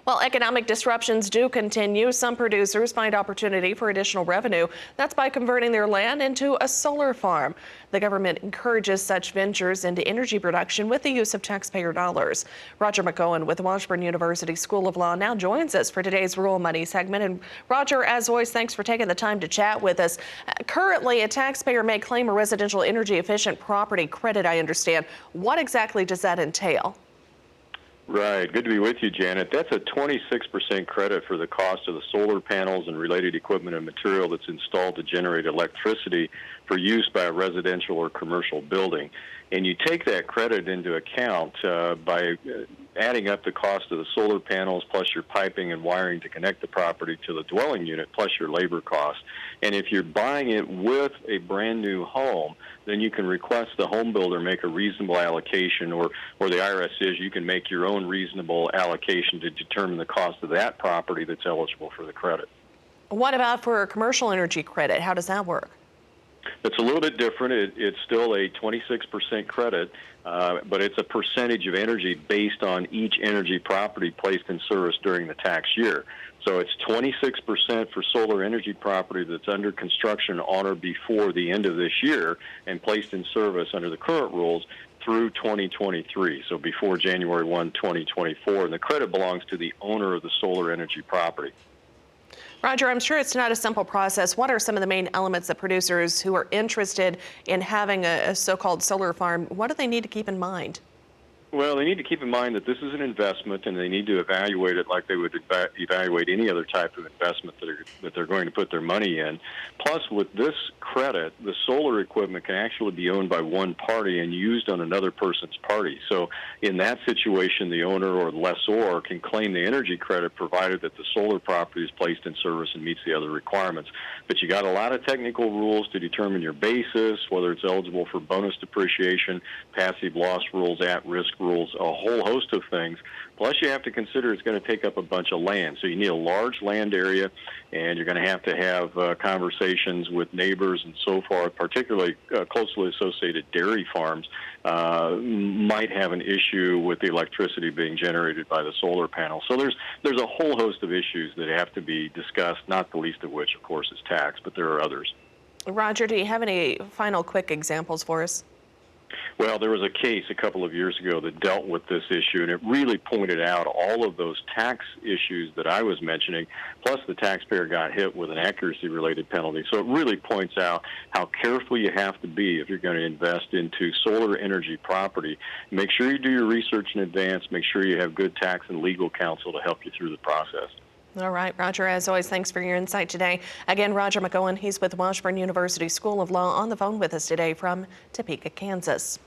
While economic disruptions do continue, some producers find opportunity for additional revenue. That's by converting their land into a solar farm. The government encourages such ventures into energy production with the use of taxpayer dollars. Roger McEowen with the Washburn University School of Law now joins us for today's Rural Money segment. And Roger, as always, thanks for taking the time to chat with us. Currently, a taxpayer may claim a residential energy efficient property credit, I understand. What exactly does that entail? Right. Good to be with you, Janet. That's a 26% credit for the cost of the solar panels and related equipment and material that's installed to generate electricity for use by a residential or commercial building. And you take that credit into account by adding up the cost of the solar panels plus your piping and wiring to connect the property to the dwelling unit plus your labor costs. And if you're buying it with a brand new home, then you can request the home builder make a reasonable allocation, or the IRS says you can make your own reasonable allocation to determine the cost of that property that's eligible for the credit. What about for a commercial energy credit? How does that work? It's a little bit different. It's still a 26% credit, but it's a percentage of energy based on each energy property placed in service during the tax year. So it's 26% for solar energy property that's under construction on or before the end of this year and placed in service under the current rules through 2023, so before January 1, 2024. And the credit belongs to the owner of the solar energy property. Roger, I'm sure it's not a simple process. What are some of the main elements that producers who are interested in having a so-called solar farm, what do they need to keep in mind? Well, they need to keep in mind that this is an investment, and they need to evaluate it like they would evaluate any other type of investment that they're going to put their money in. Plus, with this credit, the solar equipment can actually be owned by one party and used on another person's party. So in that situation, the owner or the lessor can claim the energy credit provided that the solar property is placed in service and meets the other requirements. But you got a lot of technical rules to determine your basis, whether it's eligible for bonus depreciation, passive loss rules, at-risk rules, a whole host of things. Plus, you have to consider it's going to take up a bunch of land. So you need a large land area, and you're going to have conversations with neighbors and so forth, particularly closely associated dairy farms might have an issue with the electricity being generated by the solar panel. So there's a whole host of issues that have to be discussed, not the least of which, of course, is tax, but there are others. Roger, do you have any final quick examples for us? Well, there was a case a couple of years ago that dealt with this issue, and it really pointed out all of those tax issues that I was mentioning, plus the taxpayer got hit with an accuracy-related penalty. So it really points out how careful you have to be if you're going to invest into solar energy property. Make sure you do your research in advance. Make sure you have good tax and legal counsel to help you through the process. All right, Roger, as always, thanks for your insight today. Again, Roger McEowen, he's with the Washburn University School of Law, on the phone with us today from Topeka, Kansas.